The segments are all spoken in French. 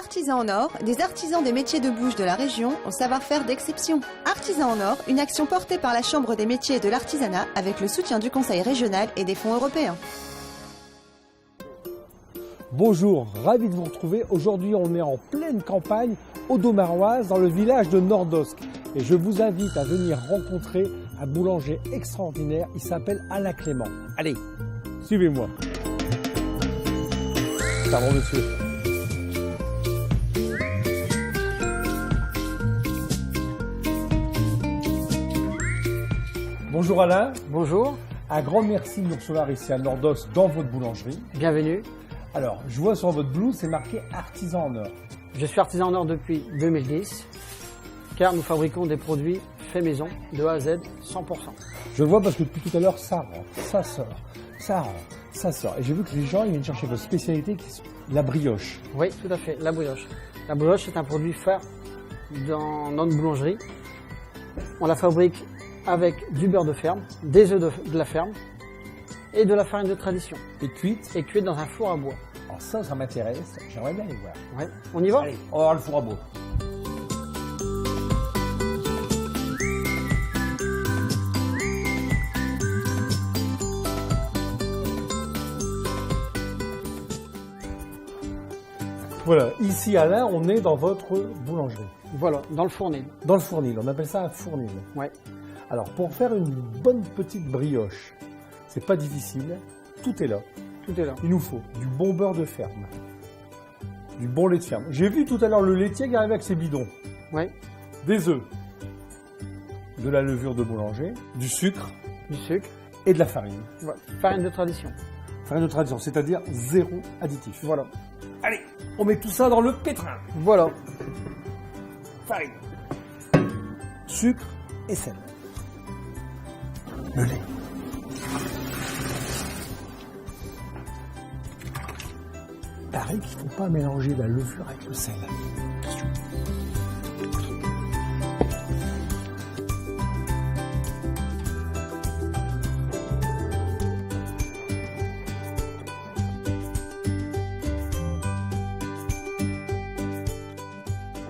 Artisans en or, des artisans des métiers de bouche de la région au savoir-faire d'exception. Artisans en or, une action portée par la Chambre des métiers et de l'artisanat avec le soutien du Conseil régional et des fonds européens. Bonjour, ravi de vous retrouver. Aujourd'hui, on est en pleine campagne audomaroise dans le village de Nordosc. Et je vous invite à venir rencontrer un boulanger extraordinaire. Il s'appelle Alain Clément. Allez, suivez-moi. Pardon, monsieur. Bonjour Alain. Bonjour. Un grand merci de nous recevoir ici à Nordosc dans votre boulangerie. Bienvenue. Alors, je vois sur votre blouse, c'est marqué artisan en or. Je suis artisan en or depuis 2010, car nous fabriquons des produits faits maison, de A à Z, 100%. Je le vois parce que depuis tout à l'heure, ça rentre, ça sort, ça rentre, ça sort. Et j'ai vu que les gens, ils viennent chercher votre spécialité qui est la brioche. Oui, tout à fait, la brioche. La brioche est un produit phare dans notre boulangerie. On la fabrique avec du beurre de ferme, des œufs de la ferme et de la farine de tradition. Et cuite dans un four à bois. Alors ça m'intéresse, j'aimerais bien les voir. Ouais. On y va? Allez, on va voir le four à bois. Voilà, ici Alain, on est dans votre boulangerie. Voilà, dans le fournil. Dans le fournil, on appelle ça un fournil. Ouais. Alors pour faire une bonne petite brioche, c'est pas difficile, tout est là. Tout est là. Il nous faut du bon beurre de ferme, du bon lait de ferme. J'ai vu tout à l'heure le laitier qui arrivait avec ses bidons. Oui. Des œufs, de la levure de boulanger, du sucre et de la farine. Voilà. Farine de tradition. Farine de tradition, c'est-à-dire zéro additif. Voilà. Allez, on met tout ça dans le pétrin. Voilà. Farine, sucre et sel. Le lait. Pareil qu'il ne faut pas mélanger la levure avec le sel. Attention.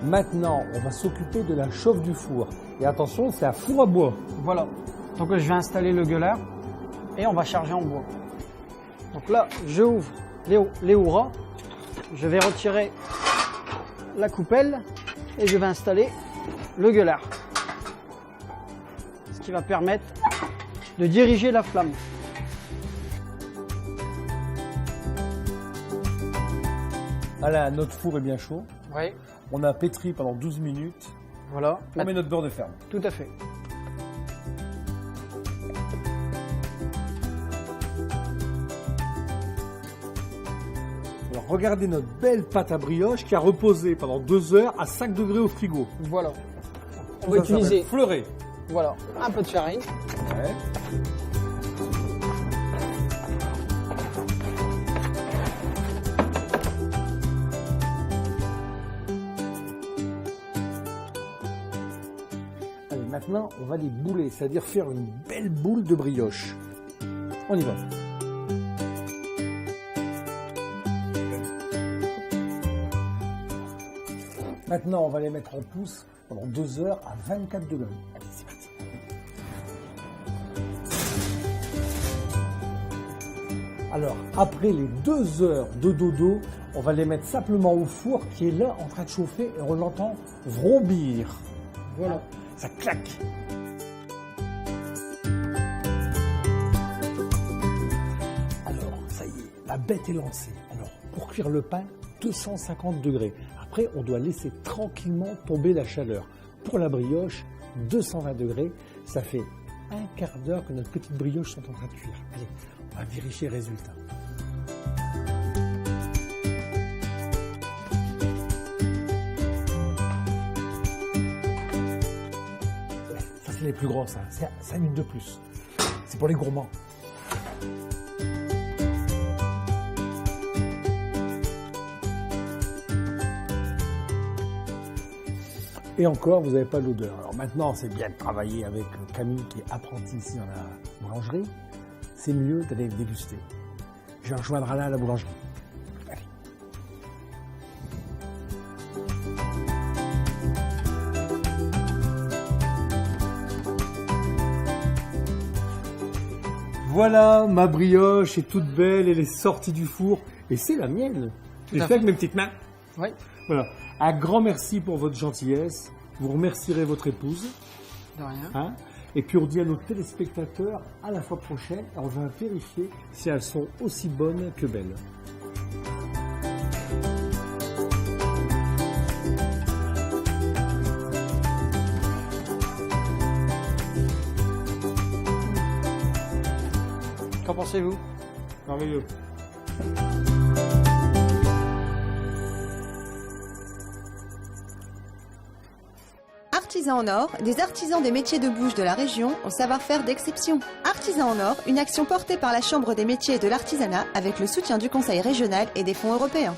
Maintenant, on va s'occuper de la chauffe du four. Et attention, c'est un four à bois. Voilà. Donc je vais installer le gueulard et on va charger en bois. Donc là, je ouvre les houras. Je vais retirer la coupelle et je vais installer le gueulard. Ce qui va permettre de diriger la flamme. Voilà, notre four est bien chaud. Oui. On a pétri pendant 12 minutes. Voilà. On met notre beurre de ferme. Tout à fait. Alors regardez notre belle pâte à brioche qui a reposé pendant 2 heures à 5 degrés au frigo. Voilà. On va utiliser fleurer. Voilà, un peu de farine. Ouais. Allez, maintenant, on va les bouler, c'est-à-dire faire une belle boule de brioche. On y va. Maintenant, on va les mettre en pousse pendant 2 heures à 24 degrés. Allez, c'est parti. Alors, après les 2 heures de dodo, on va les mettre simplement au four qui est là en train de chauffer et on l'entend vrombir. Voilà, ça claque. Alors, ça y est, la bête est lancée. Alors, pour cuire le pain, 250 degrés. Après, on doit laisser tranquillement tomber la chaleur. Pour la brioche, 220 degrés, ça fait un quart d'heure que notre petite brioche sont en train de cuire. Allez, on va vérifier le résultat. Ça, c'est les plus gros, ça. C'est 5 minutes de plus. C'est pour les gourmands. Et encore, vous n'avez pas l'odeur. Alors maintenant, c'est bien de travailler avec Camille qui est apprenti ici dans la boulangerie. C'est mieux d'aller le déguster. Je vais rejoindre Alain à la boulangerie. Allez. Voilà, ma brioche est toute belle, elle est sortie du four et c'est la mienne. Je l'ai à fait fait. avec mes petites mains. Oui. Voilà. Un grand merci pour votre gentillesse. Vous remercierez votre épouse. De rien. Hein. Et puis on dit à nos téléspectateurs à la fois prochaine, on va vérifier si elles sont aussi bonnes que belles. Qu'en pensez-vous? Merveilleux. Artisans en or, des artisans des métiers de bouche de la région au savoir-faire d'exception. Artisans en or, une action portée par la Chambre des métiers et de l'artisanat avec le soutien du Conseil régional et des fonds européens.